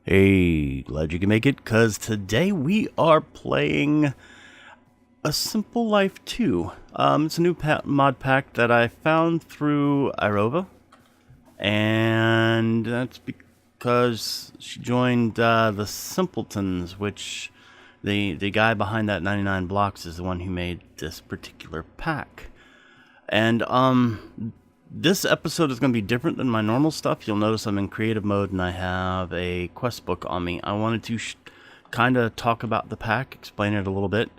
Hey, glad you can make it, because today we are playing A Simple Life 2. It's a new mod pack that I found through Irova, and that's because she joined the Simpletons, which the guy behind that 99 blocks is the one who made this particular pack. And this episode is going to be different than my normal stuff. You'll notice I'm in creative mode and I have a quest book on me. I wanted to kind of talk about the pack, explain it a little bit.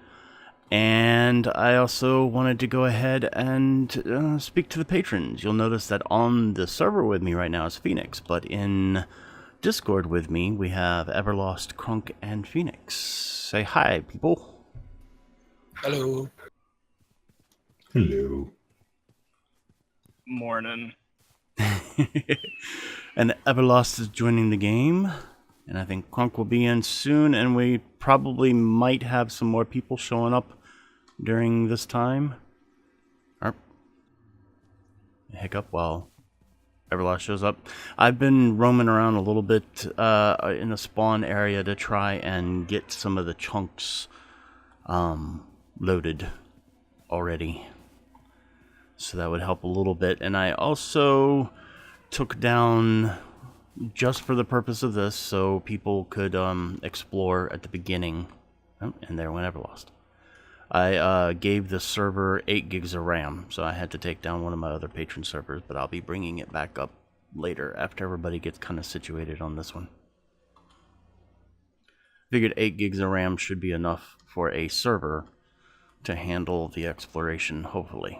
And I also wanted to go ahead and speak to the patrons. You'll notice that on the server with me right now is Phoenix, but in Discord with me we have Everlost, Crunk, and Phoenix. Say hi, people. Hello. Hello. Morning. And Everlost is joining the game, and I think Crunk will be in soon, and we probably might have some more people showing up during this time. Hiccup while Everlost shows up. I've been roaming around a little bit in the spawn area to try and get some of the chunks loaded already. So that would help a little bit. And I also took down, just for the purpose of this, so people could explore at the beginning. Oh, and there went Everlost. I gave the server 8 gigs of RAM, so I had to take down one of my other patron servers, but I'll be bringing it back up later after everybody gets kind of situated on this one. Figured 8 gigs of RAM should be enough for a server to handle the exploration, hopefully.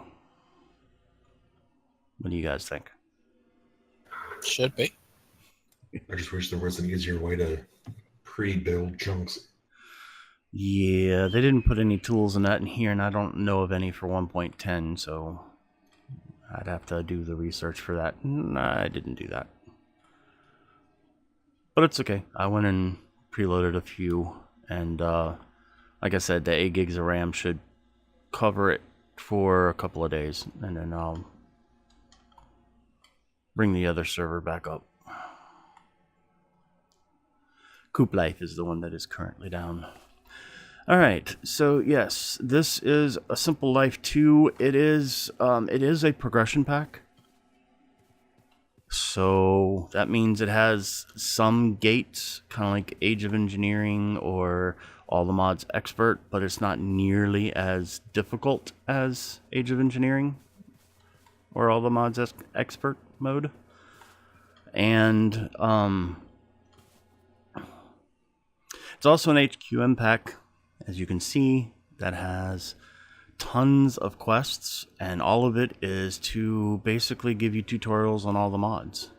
What do you guys think? Should be. I just wish there was an easier way to pre-build chunks. Yeah, they didn't put any tools in that in here, and I don't know of any for 1.10, so I'd have to do the research for that. Nah, I didn't do that. But it's okay. I went and preloaded a few, and like I said, the 8 gigs of RAM should cover it for a couple of days, and then I'll bring the other server back up. Coop Life is the one that is currently down. Alright, so yes, this is A Simple Life 2. It is a progression pack. So that means it has some gates, kind of like Age of Engineering or All the Mods Expert, but it's not nearly as difficult as Age of Engineering or All the Mods Expert mode. And it's also an HQM pack, as you can see, that has tons of quests, and all of it is to basically give you tutorials on all the mods.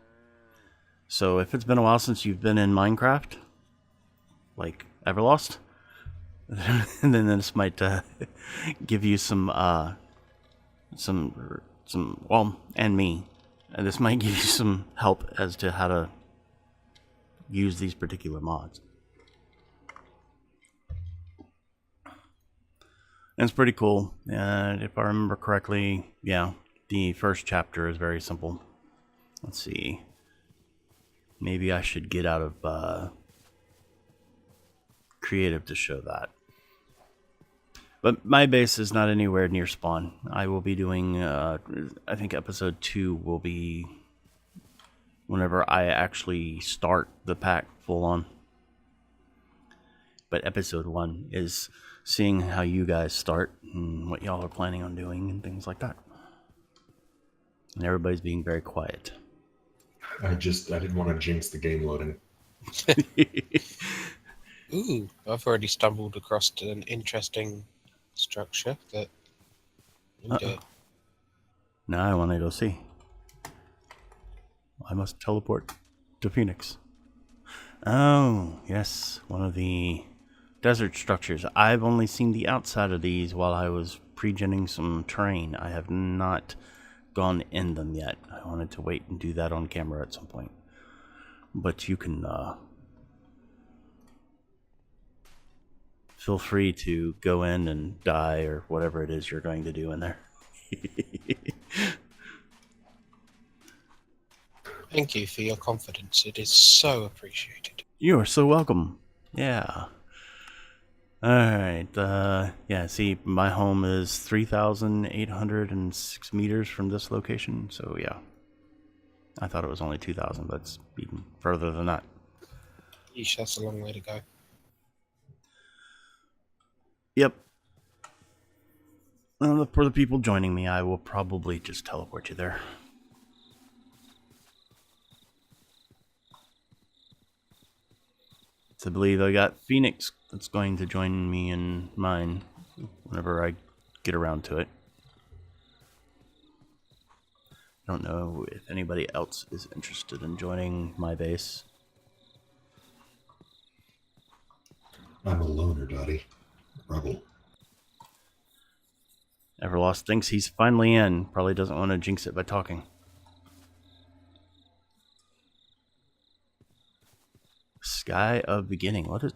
So if it's been a while since you've been in Minecraft, like Everlost, then this might give you some, well, and me, and this might give you some help as to how to use these particular mods. And it's pretty cool. If I remember correctly, yeah, the first chapter is very simple. Let's see. Maybe I should get out of creative to show that. But my base is not anywhere near spawn. I will be doing, I think episode 2 will be whenever I actually start the pack full on. But episode 1 is seeing how you guys start and what y'all are planning on doing and things like that. And everybody's being very quiet. I didn't want to jinx the game loading. Ooh, I've already stumbled across an interesting structure that... Now I want to go see. I must teleport to Phoenix. Oh, yes, one of the desert structures. I've only seen the outside of these while I was pre-genning some terrain. I have not gone in them yet. I wanted to wait and do that on camera at some point. But you can feel free to go in and die or whatever it is you're going to do in there. Thank you for your confidence. It is so appreciated. You are so welcome. Yeah. Alright, yeah, see, my home is 3,806 meters from this location, so yeah. I thought it was only 2,000, but it's even further than that. Yeesh, that's a long way to go. Yep. For the people joining me, I will probably just teleport you there. So I believe I got Phoenix that's going to join me in mine whenever I get around to it. I don't know if anybody else is interested in joining my base. I'm a loner, Dottie. Rebel. Everlost thinks he's finally in. Probably doesn't want to jinx it by talking. Sky of Beginning. What is...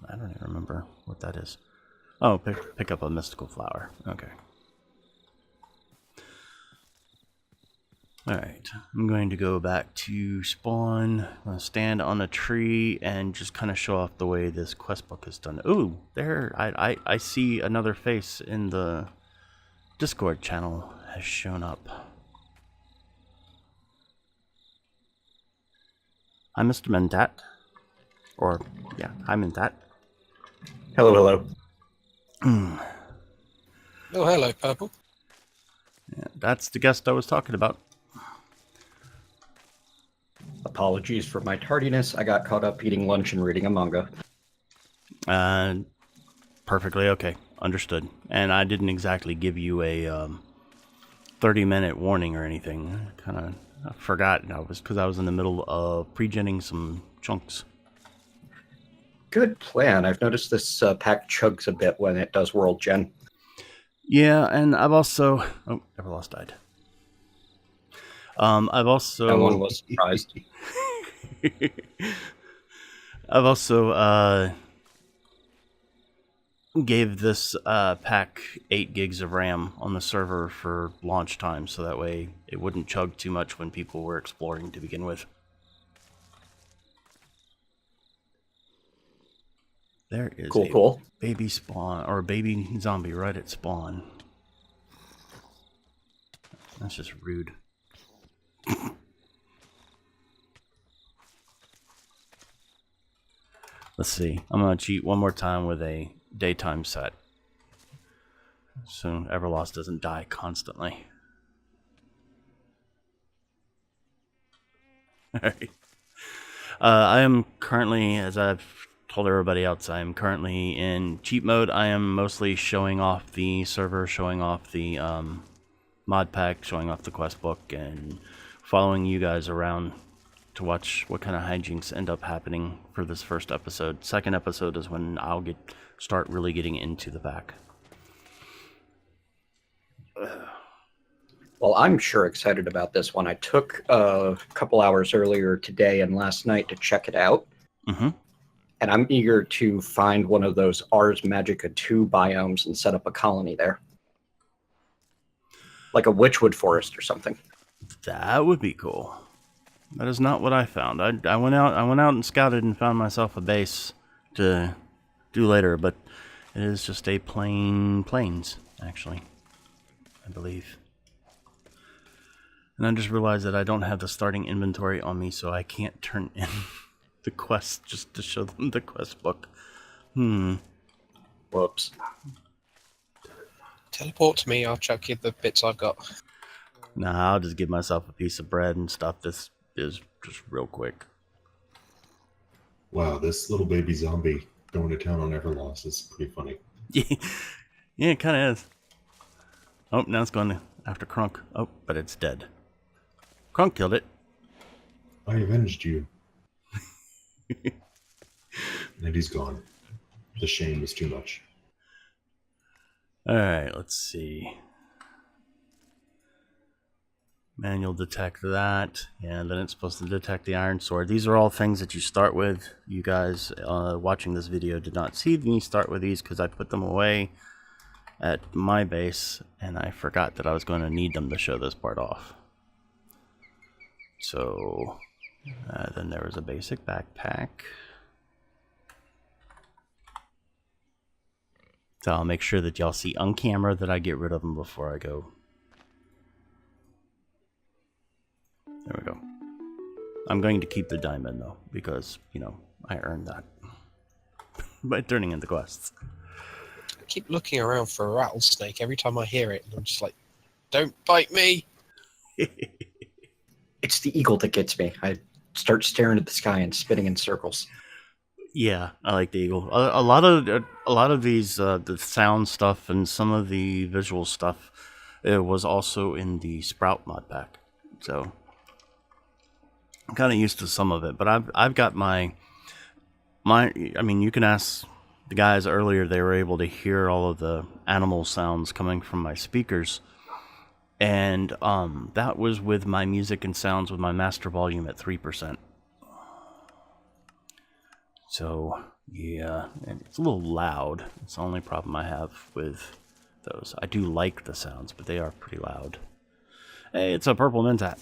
I don't even remember what that is. Oh, pick up a mystical flower. Okay. Alright. I'm going to go back to spawn. I'm going to stand on a tree and just kind of show off the way this quest book is done. Ooh, there. I see another face in the Discord channel has shown up. Hi, Mr. Mentat. Or, yeah, hi, Mentat. Hello, hello. Oh, hello, Purple. Yeah, that's the guest I was talking about. Apologies for my tardiness. I got caught up eating lunch and reading a manga. Perfectly okay. Understood. And I didn't exactly give you a 30-minute warning or anything. Kind of forgot. That was because I was in the middle of pre-genning some chunks. Good plan. I've noticed this pack chugs a bit when it does World Gen. Yeah, and I've also... Oh, Everlost died. I've also... No one was surprised. I've also gave this pack 8 gigs of RAM on the server for launch time, so that way it wouldn't chug too much when people were exploring to begin with. There is a baby spawn, or baby zombie right at spawn. That's just rude. Let's see. I'm going to cheat one more time with a daytime set, so Everlost doesn't die constantly. Alright. I am currently, as I've told everybody else, I am currently in cheat mode. I am mostly showing off the server, showing off the Modpack, showing off the quest book, and following you guys around to watch what kind of hijinks end up happening for this first episode. Second episode is when I'll start really getting into the pack. Well, I'm sure excited about this one. I took a couple hours earlier today and last night to check it out. Mm-hmm. And I'm eager to find one of those Ars Magica 2 biomes and set up a colony there. Like a witchwood forest or something. That would be cool. That is not what I found. I went out and scouted and found myself a base to do later, but it is just a plain plains, actually, I believe. And I just realized that I don't have the starting inventory on me, so I can't turn in the quest just to show them the quest book. Whoops. Teleport to me, I'll chuck you the bits I've got. Nah, I'll just give myself a piece of bread and stuff. This is just real quick. Wow, this little baby zombie going to town on Everlost is pretty funny. Yeah, it kind of is. Oh, now it's going after Crunk. Oh, but it's dead. Crunk killed it. I avenged you. And he's gone. The shame was too much. Alright, let's see. Manual detect that. Yeah, then it's supposed to detect the iron sword. These are all things that you start with. You guys watching this video did not see me start with these because I put them away at my base and I forgot that I was going to need them to show this part off. So then there was a basic backpack. So I'll make sure that y'all see on camera that I get rid of them before I go. There we go. I'm going to keep the diamond though, because, you know, I earned that by turning in the quests. I keep looking around for a rattlesnake every time I hear it, and I'm just like, don't bite me! It's the eagle that gets me. I start staring at the sky and spinning in circles. Yeah, I like the eagle. A lot of these the sound stuff and some of the visual stuff, it was also in the Sprout mod pack. So I'm kind of used to some of it, but I've got my. I mean, you can ask the guys earlier. They were able to hear all of the animal sounds coming from my speakers, and that was with my music and sounds with my master volume at 3%. So yeah, and it's a little loud. It's the only problem I have with those. I do like the sounds, but they are pretty loud. Hey, it's a purple mentat.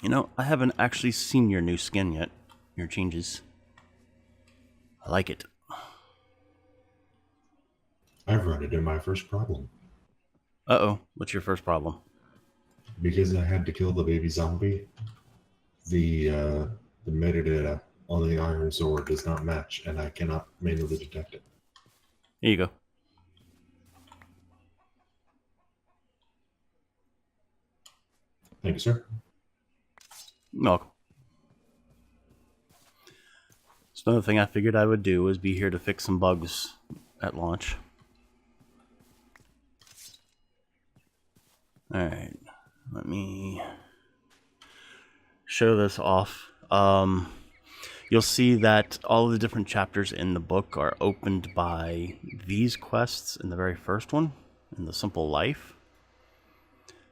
You know, I haven't actually seen your new skin yet. Your changes. I like it. I've run into my first problem. Uh-oh, what's your first problem? Because I had to kill the baby zombie, the metadata on the iron sword does not match, and I cannot manually detect it. Here you go. Thank you, sir. You're welcome. So another thing I figured I would do was be here to fix some bugs at launch. Alright, let me show this off. You'll see that all of the different chapters in the book are opened by these quests in the very first one, in the Simple Life.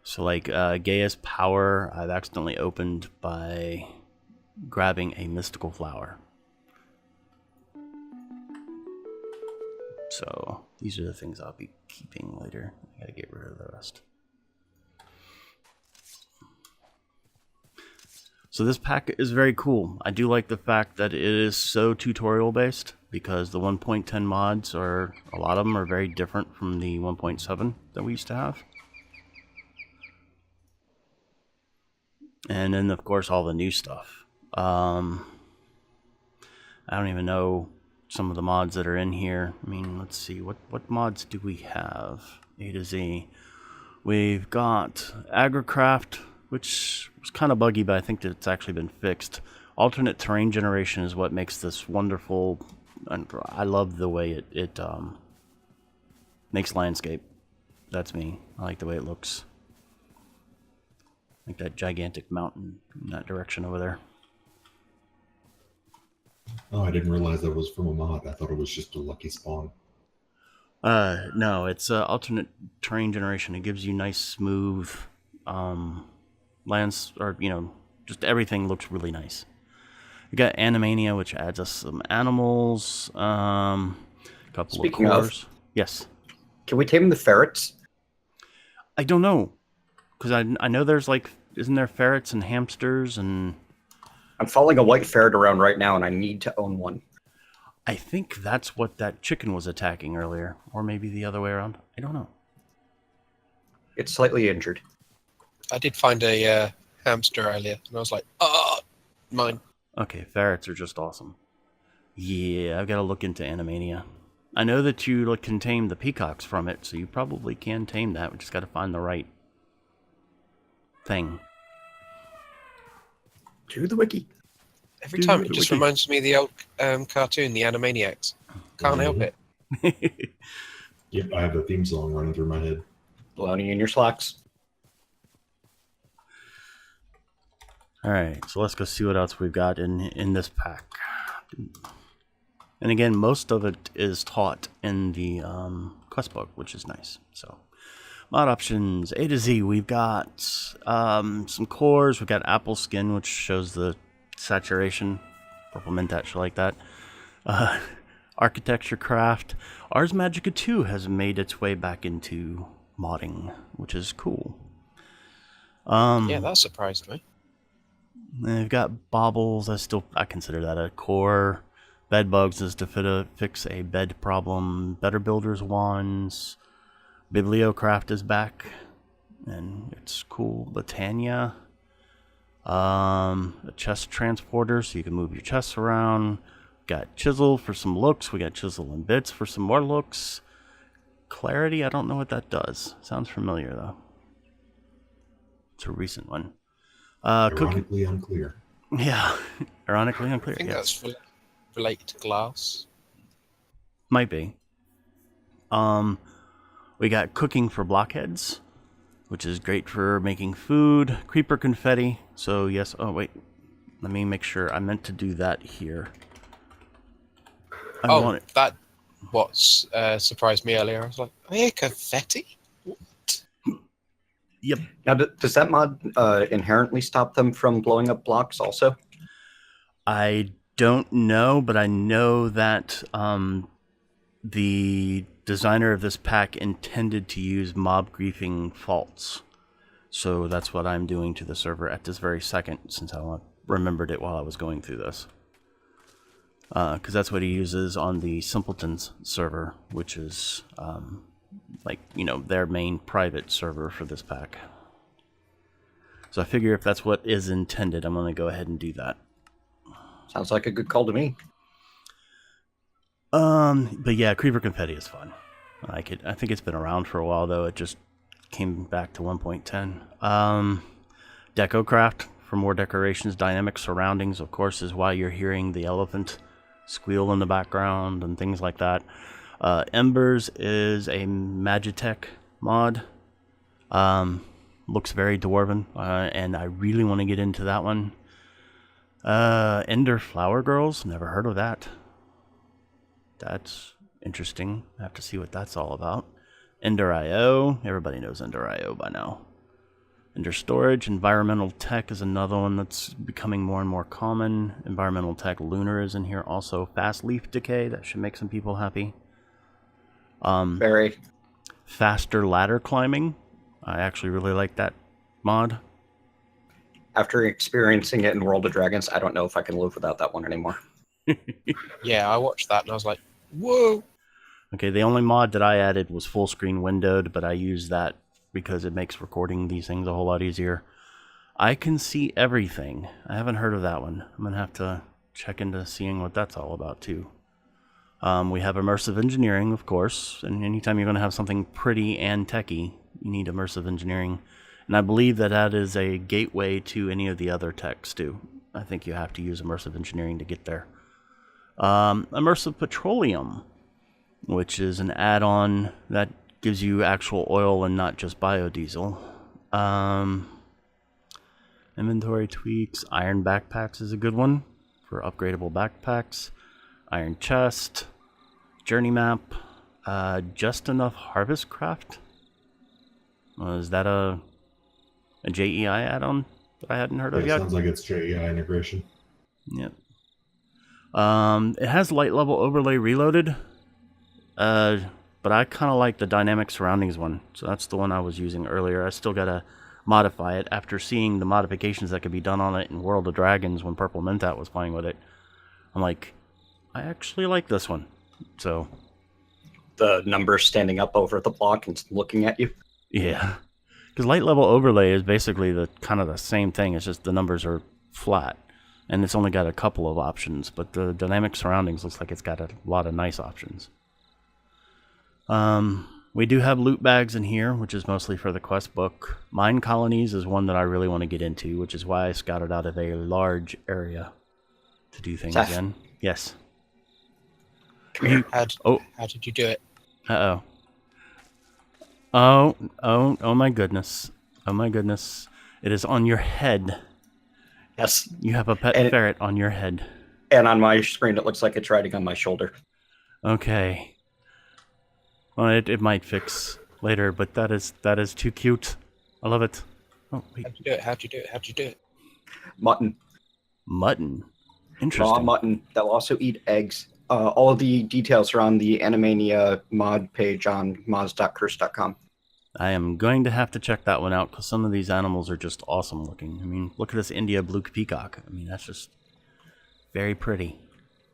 So like Gaia's Power, I've accidentally opened by grabbing a mystical flower. So these are the things I'll be keeping later. I gotta get rid of the rest. So this pack is very cool. I do like the fact that it is so tutorial based, because the 1.10 mods are, a lot of them are very different from the 1.7 that we used to have. And then of course all the new stuff. I don't even know some of the mods that are in here. I mean, let's see, what mods do we have? A to Z. We've got Agricraft, which was kind of buggy, but I think that it's actually been fixed. Alternate terrain generation is what makes this wonderful, and I love the way it makes landscape. That's me. I like the way it looks. Like that gigantic mountain in that direction over there. Oh, I didn't realize that was from a mod. I thought it was just a lucky spawn. No, it's alternate terrain generation. It gives you nice, smooth lands, or, you know, just everything looks really nice. You got Animania, which adds us some animals, a couple Speaking of of- cores. Yes. Can we tame the ferrets? I don't know, because I know there's like, isn't there ferrets and hamsters and... I'm following a white ferret around right now, and I need to own one. I think that's what that chicken was attacking earlier, or maybe the other way around. I don't know. It's slightly injured. I did find a hamster earlier, and I was like, oh, mine. Okay, ferrets are just awesome. Yeah, I've got to look into Animania. I know that you can tame the peacocks from it, so you probably can tame that. We just got to find the right thing. To the wiki. Every To time the it just wiki. reminds me of the old cartoon, the Animaniacs. Can't help it. Yep, I have a theme song running through my head. Baloney in your slacks. Alright, so let's go see what else we've got in this pack. And again, most of it is taught in the quest book, which is nice. So, mod options, A to Z. We've got some cores. We've got apple skin, which shows the saturation. Purple mentat, shit like that. Architecture craft. Ars Magica 2 has made its way back into modding, which is cool. Yeah, that surprised me. They've got baubles. I consider that a core. Bed bugs is to fix a bed problem. Better Builders wands. Bibliocraft is back, and it's cool. Botania. A chest transporter, so you can move your chests around. Got chisel for some looks. We got chisel and bits for some more looks. Clarity, I don't know what that does. Sounds familiar though. It's a recent one. Ironically unclear. Yeah, ironically unclear. I think Yeah. that's related to glass. Might be. We got cooking for blockheads, which is great for making food. Creeper confetti. So yes. Oh wait, let me make sure. I meant to do that here. I want it. That what surprised me earlier. I was like, oh yeah, confetti? Yep. Now, does that mod inherently stop them from blowing up blocks also? I don't know, but I know that the designer of this pack intended to use mob griefing faults. So that's what I'm doing to the server at this very second, since I remembered it while I was going through this. Because that's what he uses on the Simpletons server, which is, like, you know, their main private server for this pack. So I figure if that's what is intended, I'm going to go ahead and do that. Sounds like a good call to me. But yeah, Creeper Confetti is fun. I like it. I think it's been around for a while, though. It just came back to 1.10. Decocraft for more decorations. Dynamic surroundings, of course, is why you're hearing the elephant squeal in the background and things like that. Embers is a Magitech mod. Looks very dwarven, and I really want to get into that one. Ender Flower Girls, never heard of that. That's interesting. I have to see what that's all about. Ender IO, everybody knows Ender IO by now. Ender Storage, Environmental Tech is another one that's becoming more and more common. Environmental Tech Lunar is in here also. Fast Leaf Decay, that should make some people happy. Very. Faster Ladder Climbing, I actually really like that mod. After experiencing it in World of Dragons, I don't know if I can live without that one anymore. Yeah, I watched that and I was like, whoa. Okay, the only mod that I added was full screen windowed, but I use that because it makes recording these things a whole lot easier. I can see everything. I haven't heard of that one. I'm going to have to check into seeing what that's all about too. We have immersive engineering, of course, and anytime you're going to have something pretty and techy, you need immersive engineering. And I believe that that is a gateway to any of the other techs too. I think you have to use immersive engineering to get there. Immersive petroleum, which is an add-on that gives you actual oil and not just biodiesel. Inventory tweaks. Iron backpacks is a good one for upgradable backpacks. Iron chest. Journey map. Just enough harvest craft. Is that a JEI add-on that I hadn't heard of yet? Sounds like it's JEI integration. Yep. It has light level overlay reloaded. But I kind of like the dynamic surroundings one, so that's the one I was using earlier. I still gotta modify it after seeing the modifications that could be done on it in World of Dragons when Purple Mentat was playing with it. I'm like, I actually like this one. So The numbers standing up over the block and looking at you. yeah, because light level overlay is basically the kind of the same thing. It's just the numbers are flat, and it's only got a couple of options. But the dynamic surroundings looks like it's got a lot of nice options. We do have loot bags in here, which is mostly for the quest book. Mine colonies is one that I really want to get into, which is why I scouted out of a large area to do things Saph. in. Yes. How did you do it? Uh-oh. Oh my goodness. Oh my goodness. It is on your head. Yes. You have a pet ferret on your head. And on my screen, it looks like it's riding on my shoulder. Okay. Well, it might fix later, but that is too cute. I love it. Oh, wait. How'd you do it? Mutton. Mutton. Raw Interesting. mutton. They'll also eat eggs. All of the details are on the Animania mod page on mods.curse.com. I am going to have to check that one out because some of these animals are just awesome looking. I mean, look at this India blue peacock. I mean, that's just very pretty.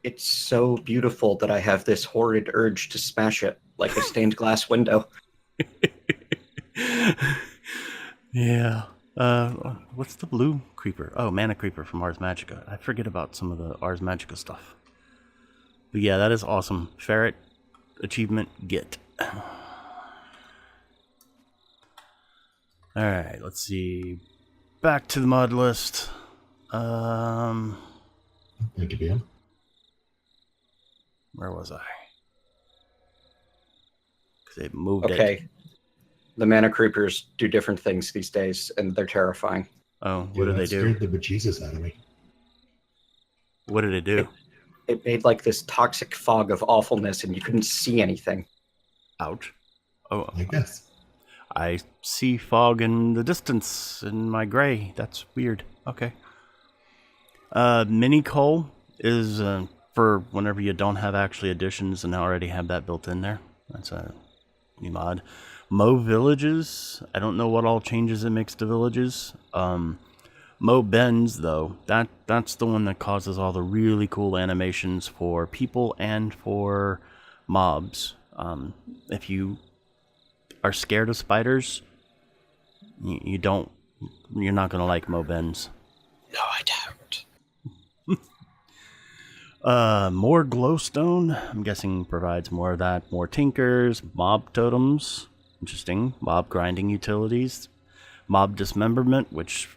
It's so beautiful that I have this horrid urge to smash it like a stained glass window. Yeah. What's the blue creeper? Oh, mana creeper from Ars Magica. I forget about some of the Ars Magica stuff. But yeah, that is awesome. Ferret achievement get. Alright, let's see. Back to the mod list. Thank you, Ben. Where was I? Because they moved it. Okay. The mana creepers do different things these days, and they're terrifying. Oh, what did they do? Scared the bejesus out of me. What did it do? It made like this toxic fog of awfulness, and you couldn't see anything. Ouch. Oh, I guess. I see fog in the distance in my gray. That's weird. Okay. Mini coal is for whenever you don't have actually additions and already have that built in there. That's a new mod. Mow villages. I don't know what all changes it makes to villages. Mow bends though. That's the one that causes all the really cool animations for people and for mobs. If you are scared of spiders, you're not gonna like Mow bends. No, I don't. More glowstone. I'm guessing provides more of that. More tinkers, mob totems. Interesting. Mob grinding utilities. Mob dismemberment, which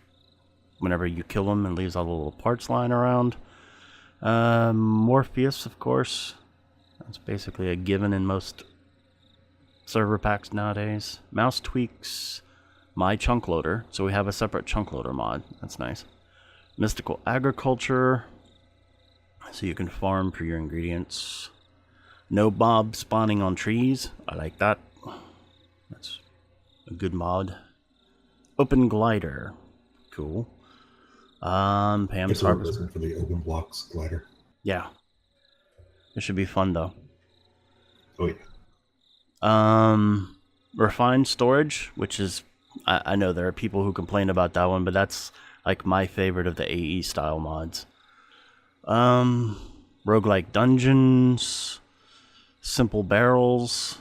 whenever you kill them, it leaves all the little parts lying around. Morpheus, of course. That's basically a given in most server packs nowadays. Mouse tweaks. My chunk loader. So we have a separate chunk loader mod. That's nice. Mystical agriculture. So you can farm for your ingredients. No mob spawning on trees. I like that. That's a good mod. Open glider. Cool. Pam's harvest for the open blocks glider. Yeah. It should be fun though. Oh yeah. Refined storage, which is I know there are people who complain about that one, but that's like my favorite of the AE style mods. Roguelike dungeons, simple barrels,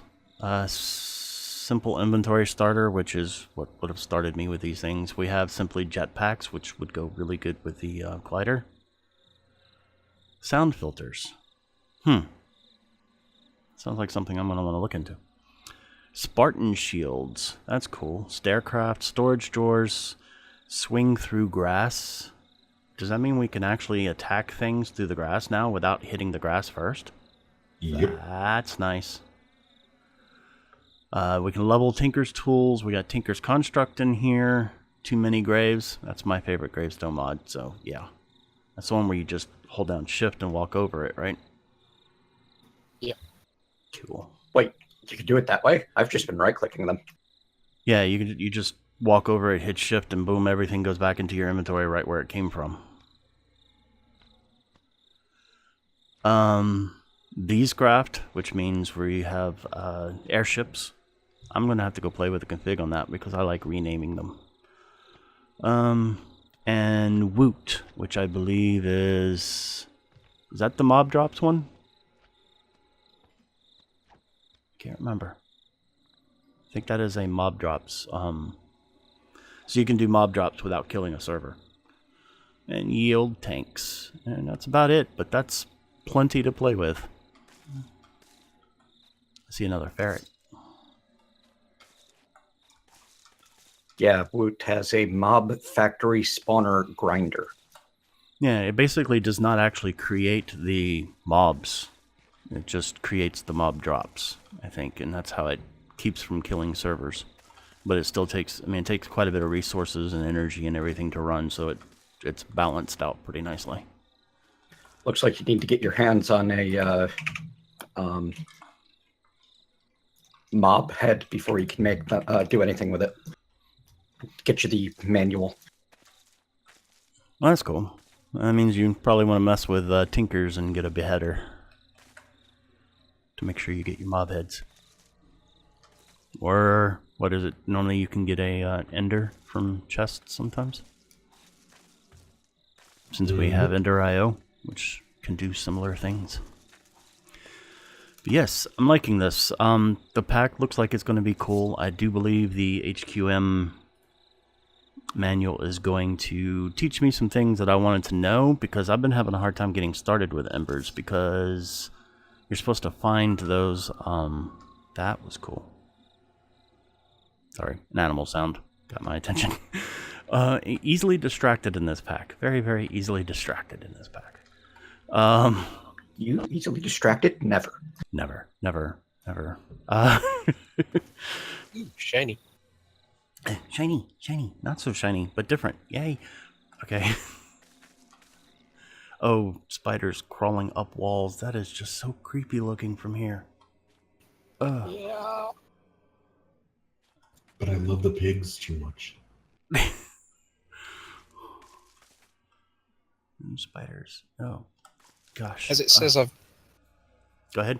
simple inventory starter, which is what would have started me with these things. We have simply jetpacks, which would go really good with the glider. Sound filters. Sounds like something I'm going to want to look into. Spartan shields. That's cool. Staircraft, storage drawers, swing through grass. Does that mean we can actually attack things through the grass now without hitting the grass first? Yep. That's nice. We can level Tinker's tools. We got Tinker's construct in here. Too many graves. That's my favorite gravestone mod, so yeah. That's the one where you just hold down shift and walk over it, right? Yep. Cool. Wait, you can do it that way? I've just been right-clicking them. Yeah, you just walk over it, hit shift, and boom, everything goes back into your inventory right where it came from. Beescraft, which means we have airships. I'm going to have to go play with the config on that because I like renaming them. And Woot, which I believe is that the mob drops one? Can't remember. I think that is a mob drops. So you can do mob drops without killing a server. And yield tanks. And that's about it, but that's plenty to play with. I see another ferret. Yeah, Woot has a mob factory spawner grinder. Yeah, it basically does not actually create the mobs. It just creates the mob drops, I think, and that's how it keeps from killing servers. But it still takes, it takes quite a bit of resources and energy and everything to run, so it's balanced out pretty nicely. Looks like you need to get your hands on a mob head before you can make do anything with it. Get you the manual. Well, that's cool. That means you probably want to mess with Tinkers and get a beheader to make sure you get your mob heads. Or, what is it? Normally you can get a Ender from chests sometimes. Since we have Ender IO, which can do similar things. But yes, I'm liking this. The pack looks like it's going to be cool. I do believe the HQM manual is going to teach me some things that I wanted to know, because I've been having a hard time getting started with Embers, because you're supposed to find those. That was cool. Sorry, an animal sound got my attention. Easily distracted in this pack. Very, very easily distracted in this pack. You easily distracted? Never. Never. Ooh, shiny. Shiny. Not so shiny, but different. Yay. Okay. Oh, spiders crawling up walls. That is just so creepy looking from here. Ugh. Yeah. But I love the pigs too much. Spiders. Oh, gosh. As it says, I've Go ahead.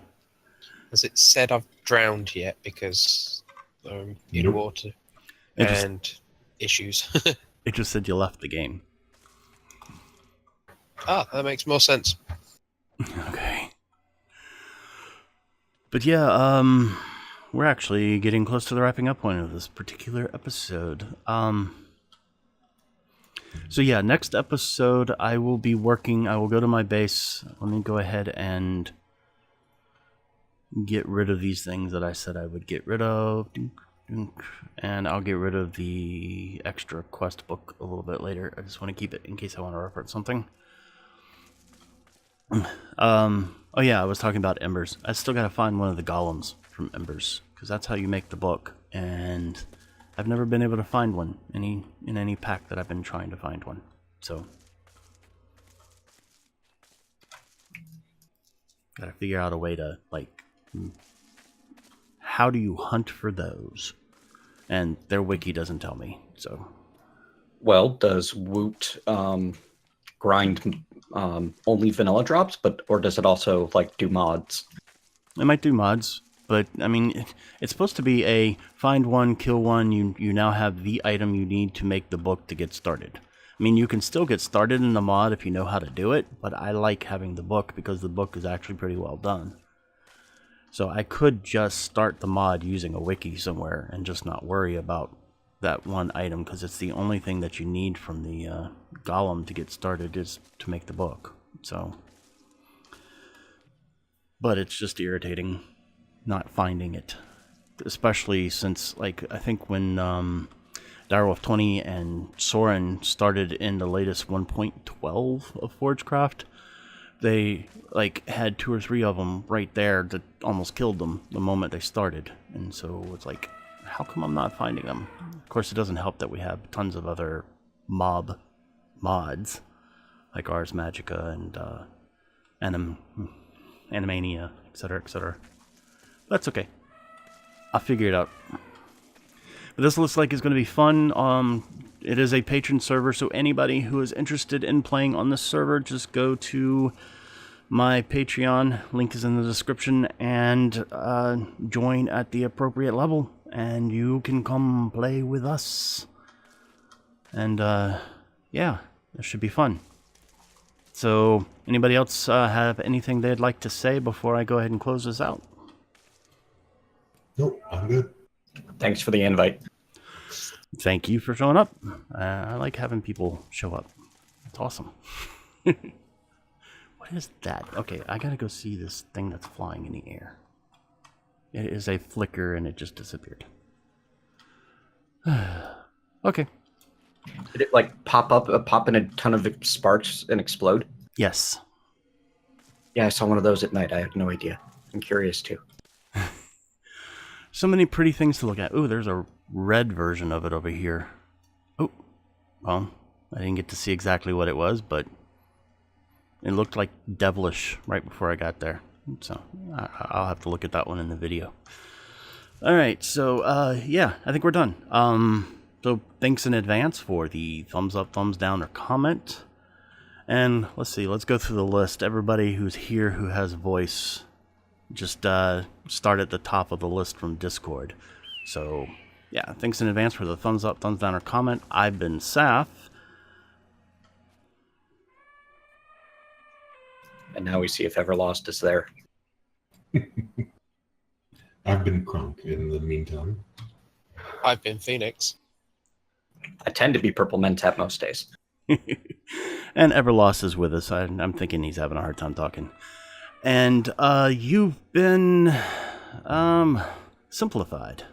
as it said, I've drowned yet because in Nope. water It just- and issues. It just said you left the game. Ah, that makes more sense. Okay. But yeah, we're actually getting close to the wrapping up point of this particular episode. So yeah, next episode I will go to my base. Let me go ahead and get rid of these things that I said I would get rid of. And I'll get rid of the extra quest book a little bit later. I just want to keep it in case I want to reference something. Oh yeah, I was talking about Embers. I still gotta find one of the golems from Embers, because that's how you make the book, and I've never been able to find one in any pack that I've been trying to find one. So gotta figure out a way to, like, how do you hunt for those? And their wiki doesn't tell me, so. Well, does Woot grind only vanilla drops, or does it also like do mods? It might do mods, but I mean, it's supposed to be a find one, kill one. You now have the item you need to make the book to get started. I mean, you can still get started in the mod if you know how to do it, but I like having the book because the book is actually pretty well done. So I could just start the mod using a wiki somewhere and just not worry about that one item, because it's the only thing that you need from the golem to get started is to make the book. So, but it's just irritating not finding it, especially since, like, I think when Direwolf 20 and Soren started in the latest 1.12 of Forgecraft, they like had 2 or 3 of them right there that almost killed them the moment they started, and so it's like, how come I'm not finding them? Of course, it doesn't help that we have tons of other mods, like Ars Magica and Animania, etc., etc. That's okay. I'll figure it out. But this looks like it's going to be fun. It is a patron server, so anybody who is interested in playing on this server, just go to my Patreon. Link is in the description, and join at the appropriate level, and you can come play with us. And yeah, this should be fun. So, anybody else have anything they'd like to say before I go ahead and close this out? Nope, I'm good. Thanks for the invite. Thank you for showing up. I like having people show up. It's awesome. What is that? Okay, I gotta go see this thing that's flying in the air. It is a flicker and it just disappeared. Okay. Did it like pop in a ton of sparks and explode? Yes. Yeah, I saw one of those at night. I had no idea. I'm curious too. So many pretty things to look at. Ooh, there's a red version of it over here. Oh, well, I didn't get to see exactly what it was, but it looked like devilish right before I got there. So I'll have to look at that one in the video. All right, so yeah, I think we're done. So thanks in advance for the thumbs up, thumbs down, or comment. And let's see, let's go through the list. Everybody who's here who has voice, just start at the top of the list from Discord. So yeah, thanks in advance for the thumbs up, thumbs down, or comment. I've been Saph. And now we see if Everlost is there. I've been crunk in the meantime. I've been Phoenix. I tend to be Purple Mentat most days. And Everlost is with us. I'm thinking he's having a hard time talking. And you've been simplified.